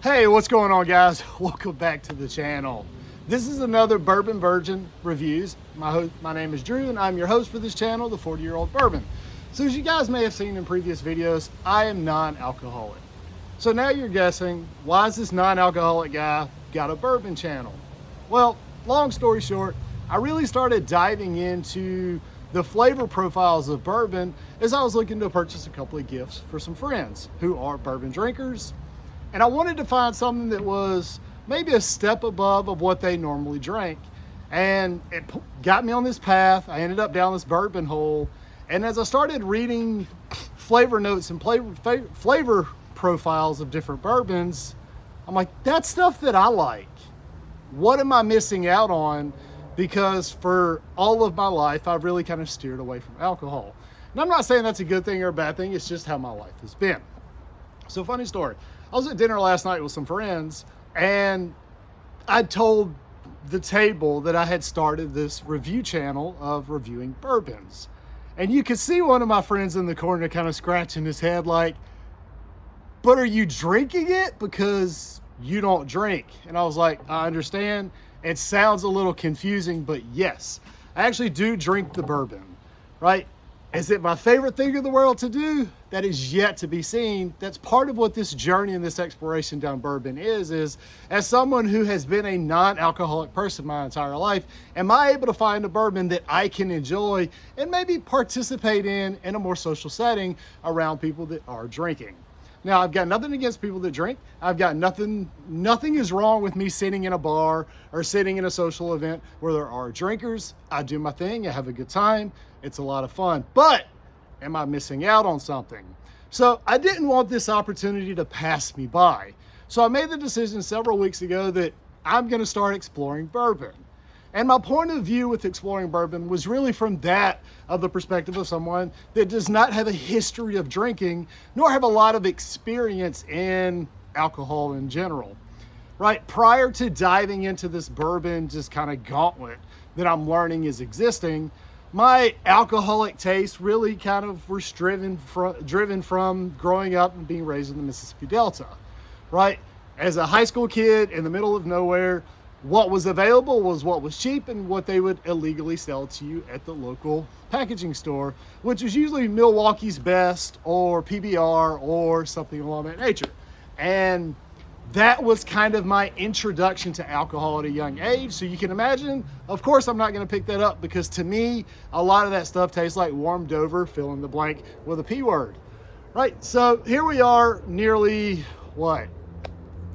Hey, what's going on, guys? Welcome back to the channel. This is another Bourbon Virgin reviews. My name is Drew and I'm your host for this channel, the 40-year-old bourbon. So as you guys may have seen in previous videos, I am non-alcoholic. So now you're guessing, why is this non-alcoholic guy got a bourbon channel? Well, long story short, I really started diving into the flavor profiles of bourbon as I was looking to purchase a couple of gifts for some friends who are bourbon drinkers. And I wanted to find something that was maybe a step above of what they normally drink. And it got me on this path. I ended up down this bourbon hole. And as I started reading flavor notes and flavor profiles of different bourbons, I'm like, that's stuff that I like. What am I missing out on? Because for all of my life, I've really kind of steered away from alcohol. And I'm not saying that's a good thing or a bad thing. It's just how my life has been. So funny story. I was at dinner last night with some friends and I told the table that I had started this review channel of reviewing bourbons. And you could see one of my friends in the corner kind of scratching his head like, but are you drinking it? Because you don't drink. And I was like, I understand. It sounds a little confusing, but yes, I actually do drink the bourbon, right? Is it my favorite thing in the world to do? That is yet to be seen. That's part of what this journey and this exploration down bourbon is as someone who has been a non-alcoholic person my entire life, am I able to find a bourbon that I can enjoy and maybe participate in a more social setting around people that are drinking? Now, I've got nothing against people that drink. I've got nothing is wrong with me sitting in a bar or sitting in a social event where there are drinkers. I do my thing, I have a good time. It's a lot of fun, but am I missing out on something? So I didn't want this opportunity to pass me by. So I made the decision several weeks ago that I'm gonna start exploring bourbon. And my point of view with exploring bourbon was really from that of the perspective of someone that does not have a history of drinking, nor have a lot of experience in alcohol in general, right? Prior to diving into this bourbon, just kind of gauntlet that I'm learning is existing, my alcoholic tastes really kind of were driven from growing up and being raised in the Mississippi Delta, right? As a high school kid in the middle of nowhere, what was available was what was cheap and what they would illegally sell to you at the local packaging store, which was usually Milwaukee's Best or PBR or something along that nature. And that was kind of my introduction to alcohol at a young age. So you can imagine, of course, I'm not going to pick that up because to me, a lot of that stuff tastes like warmed over, fill in the blank with a P word, right? So here we are nearly,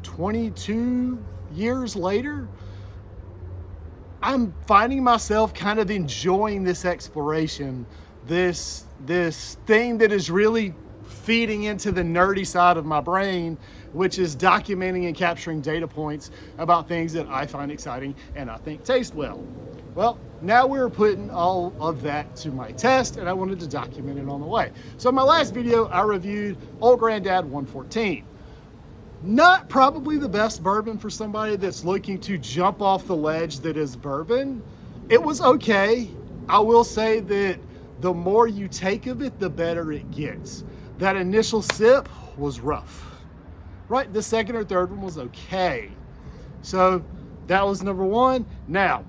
22 years later. I'm finding myself kind of enjoying this exploration, this thing that is really feeding into the nerdy side of my brain, which is documenting and capturing data points about things that I find exciting and I think taste well. Well, now we're putting all of that to my test and I wanted to document it on the way. So in my last video, I reviewed Old Granddad 114. Not probably the best bourbon for somebody that's looking to jump off the ledge that is bourbon. It was okay. I will say that the more you take of it, the better it gets. That initial sip was rough, right? The second or third one was okay. So that was number one. Now,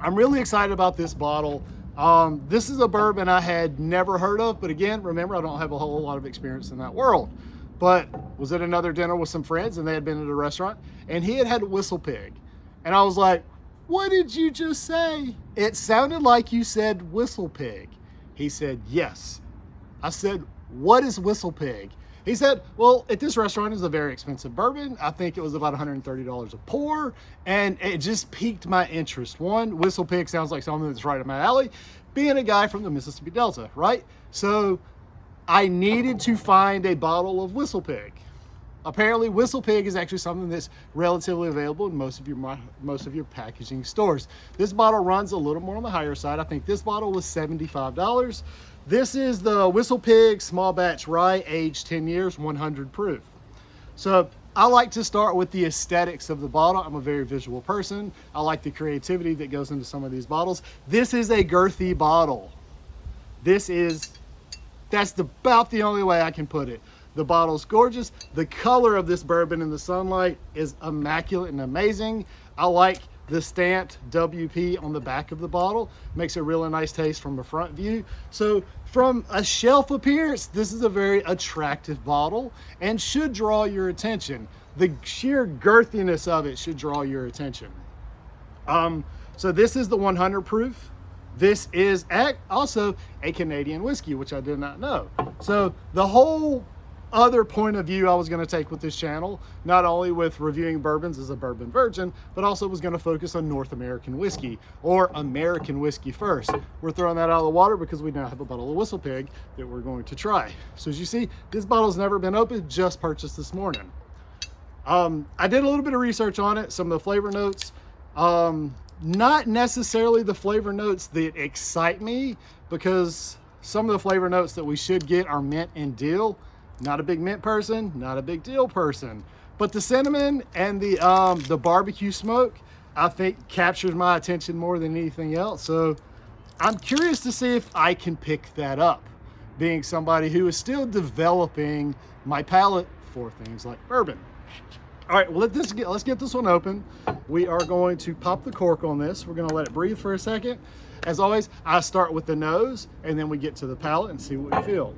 I'm really excited about this bottle. This is a bourbon I had never heard of, but again, remember, I don't have a whole lot of experience in that world. But was at another dinner with some friends and they had been at a restaurant and he had WhistlePig. And I was like, what did you just say? It sounded like you said WhistlePig. He said, yes. I said, what is WhistlePig? He said, well, at this restaurant is a very expensive bourbon. I think it was about $130 a pour. And it just piqued my interest. One, WhistlePig sounds like something that's right up my alley. Being a guy from the Mississippi Delta, right? So I needed to find a bottle of WhistlePig. Apparently, WhistlePig is actually something that's relatively available in most of your packaging stores. This bottle runs a little more on the higher side. I think this bottle was $75. This is the WhistlePig small batch rye, aged 10 years, 100 proof. So I like to start with the aesthetics of the bottle. I'm a very visual person. I like the creativity that goes into some of these bottles. This is a girthy bottle. That's about the only way I can put it. The bottle's gorgeous. The color of this bourbon in the sunlight is immaculate and amazing. I like the stamped WP on the back of the bottle. Makes a really nice taste from a front view. So from a shelf appearance, this is a very attractive bottle and should draw your attention. The sheer girthiness of it should draw your attention. So this is the 100 proof. This is also a Canadian whiskey, which I did not know. So the whole other point of view I was going to take with this channel, not only with reviewing bourbons as a bourbon virgin, but also was going to focus on North American whiskey, or American whiskey first. We're throwing that out of the water because we now have a bottle of WhistlePig that we're going to try. So as you see, this bottle's never been opened, just purchased this morning. I did a little bit of research on it, some of the flavor notes. Not necessarily the flavor notes that excite me, because some of the flavor notes that we should get are mint and dill. Not a big mint person, not a big dill person. But the cinnamon and the barbecue smoke, I think captures my attention more than anything else. So I'm curious to see if I can pick that up, being somebody who is still developing my palate for things like bourbon. All right, well, let's get this one open. We are going to pop the cork on this. We're gonna let it breathe for a second. As always, I start with the nose and then we get to the palate and see what we feel.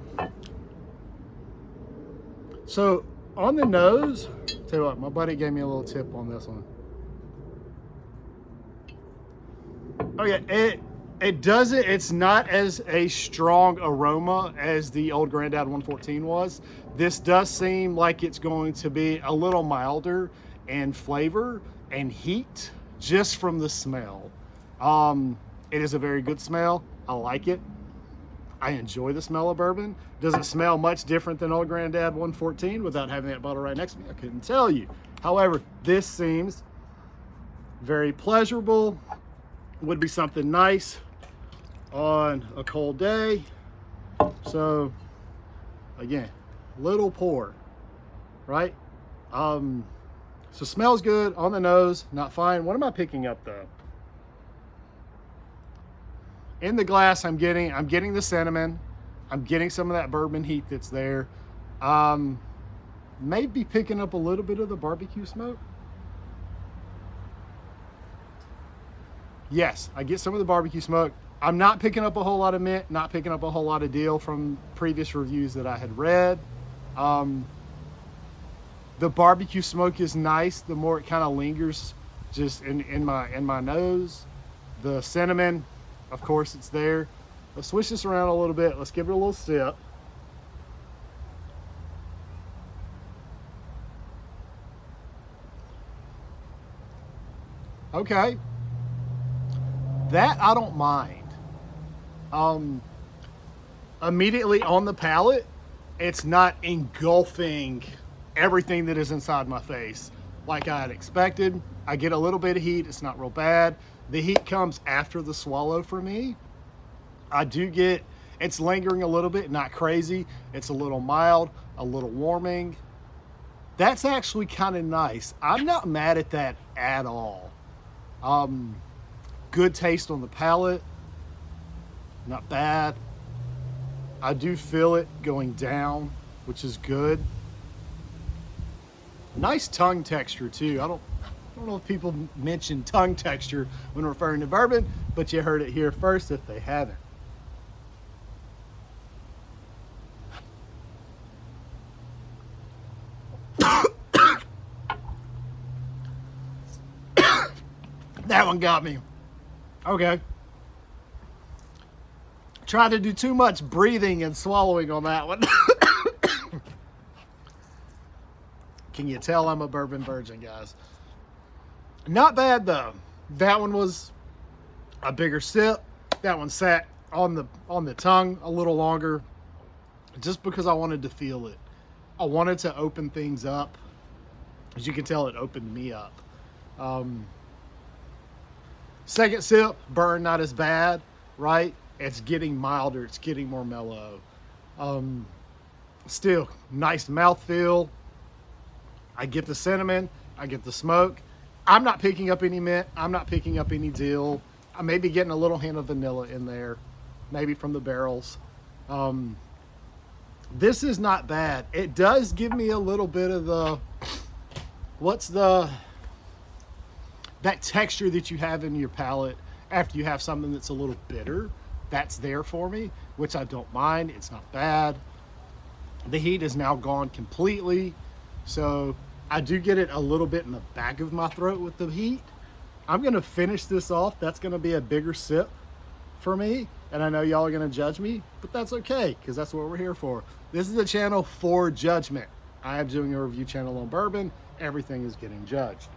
So on the nose, tell you what, my buddy gave me a little tip on this one. Okay, it's not as a strong aroma as the Old Grandad 114 was. This does seem like it's going to be a little milder in flavor and heat just from the smell. It is a very good smell. I like it. I enjoy the smell of bourbon. Does it smell much different than Old Grandad 114 without having that bottle right next to me? I couldn't tell you. However, this seems very pleasurable. Would be something nice on a cold day. So again, little pour, right? So smells good on the nose, not fine. What am I picking up though? In the glass, I'm getting the cinnamon. I'm getting some of that bourbon heat that's there. Maybe picking up a little bit of the barbecue smoke. Yes, I get some of the barbecue smoke. I'm not picking up a whole lot of mint, not picking up a whole lot of dill from previous reviews that I had read. The barbecue smoke is nice. The more it kind of lingers just in my nose. The cinnamon, of course, it's there. Let's switch this around a little bit. Let's give it a little sip. Okay. That I don't mind. Immediately on the palate, it's not engulfing everything that is inside my face like I had expected. I get a little bit of heat. It's not real bad. The heat comes after the swallow for me. I do get, it's lingering a little bit, not crazy. It's a little mild, a little warming. That's actually kind of nice. I'm not mad at that at all. Good taste on the palate, not bad. I do feel it going down, which is good. Nice tongue texture too. I don't know if people mention tongue texture when referring to bourbon, but you heard it here first if they haven't. That one got me. Okay. Try to do too much breathing and swallowing on that one. Can you tell I'm a bourbon virgin, guys? Not bad though. That one was a bigger sip. That one sat on the tongue a little longer, just because I wanted to feel it. I wanted to open things up. As you can tell, it opened me up. Second sip, burn not as bad, right? It's getting milder, it's getting more mellow. Still, nice mouthfeel. I get the cinnamon, I get the smoke. I'm not picking up any mint, I'm not picking up any dill. I may be getting a little hint of vanilla in there, maybe from the barrels. This is not bad. It does give me a little bit of the, that texture that you have in your palate after you have something that's a little bitter. That's there for me, which I don't mind. It's not bad. The heat is now gone completely. So I do get it a little bit in the back of my throat with the heat. I'm gonna finish this off. That's gonna be a bigger sip for me. And I know y'all are gonna judge me, but that's okay, because that's what we're here for. This is a channel for judgment. I am doing a review channel on bourbon. Everything is getting judged.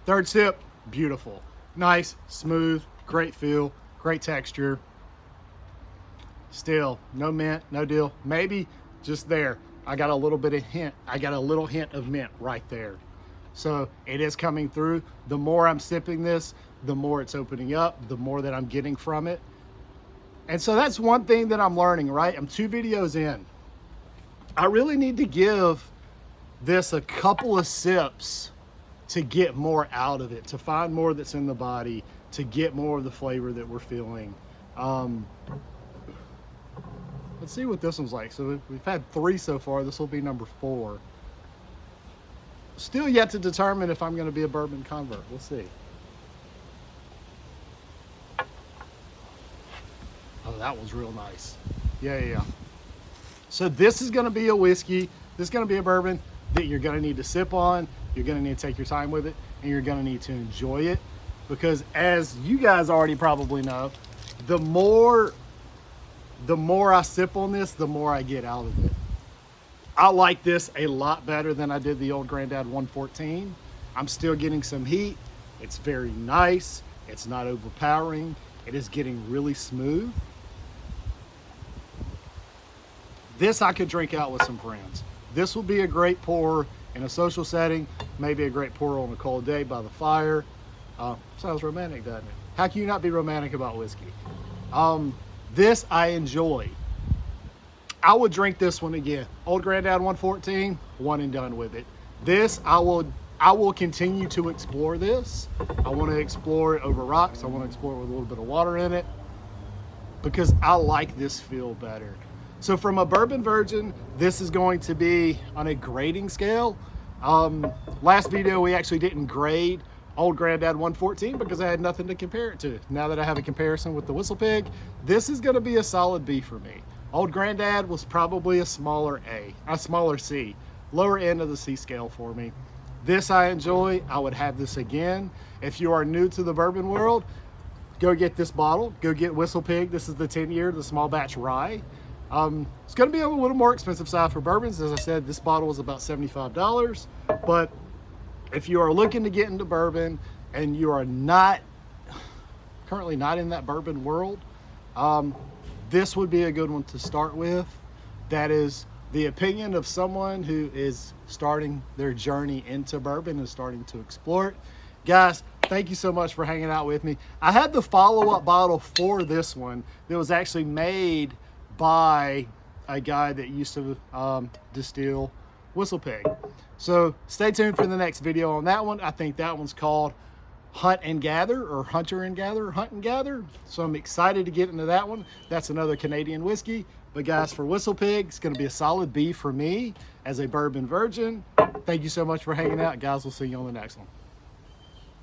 Third sip, beautiful. Nice, smooth, great feel, great texture. Still, no mint, no deal. Maybe just there. I got a little bit of hint. I got a little hint of mint right there. So it is coming through. The more I'm sipping this, the more it's opening up, the more that I'm getting from it. And so that's one thing that I'm learning, right? I'm 2 videos in. I really need to give this a couple of sips to get more out of it, to find more that's in the body, to get more of the flavor that we're feeling. Let's see what this one's like. So we've had 3 so far. This will be number 4. Still yet to determine if I'm going to be a bourbon convert. We'll see. Oh, that was real nice. Yeah. So this is going to be a whiskey. This is going to be a bourbon that you're going to need to sip on. You're going to need to take your time with it, and you're going to need to enjoy it, because as you guys already probably know, the more I sip on this, the more I get out of it. I like this a lot better than I did the Old Grandad 114. I'm still getting some heat. It's very nice. It's not overpowering. It is getting really smooth. This I could drink out with some friends. This will be a great pour in a social setting, maybe a great pour on a cold day by the fire. Sounds romantic, doesn't it? How can you not be romantic about whiskey? This I enjoy. I would drink this one again. Old Grandad 114, one and done with it. This, I will continue to explore this. I want to explore it over rocks. I want to explore it with a little bit of water in it, because I like this feel better. So from a BourbonVirgin, this is going to be on a grading scale. Last video, we actually didn't grade Old Grandad 114 because I had nothing to compare it to. Now that I have a comparison with the WhistlePig, this is going to be a solid B for me. Old Grandad was probably a smaller C, lower end of the C scale for me. This I enjoy. I would have this again. If you are new to the bourbon world, go get this bottle. Go get WhistlePig. This is the 10-year, the small batch rye. It's going to be a little more expensive side for bourbons. As I said, this bottle was about $75, but if you are looking to get into bourbon and you are currently not in that bourbon world, this would be a good one to start with. That is the opinion of someone who is starting their journey into bourbon and starting to explore it. Guys, thank you so much for hanging out with me. I had the follow-up bottle for this one that was actually made by a guy that used to distill WhistlePig. So stay tuned for the next video on that one. I think that one's called Hunt and Gather, or Hunter and Gather, Hunt and Gather. So I'm excited to get into that one. That's another Canadian whiskey. But guys, for WhistlePig, it's going to be a solid B for me as a BourbonVirgin. Thank you so much for hanging out, guys. We'll see you on the next one.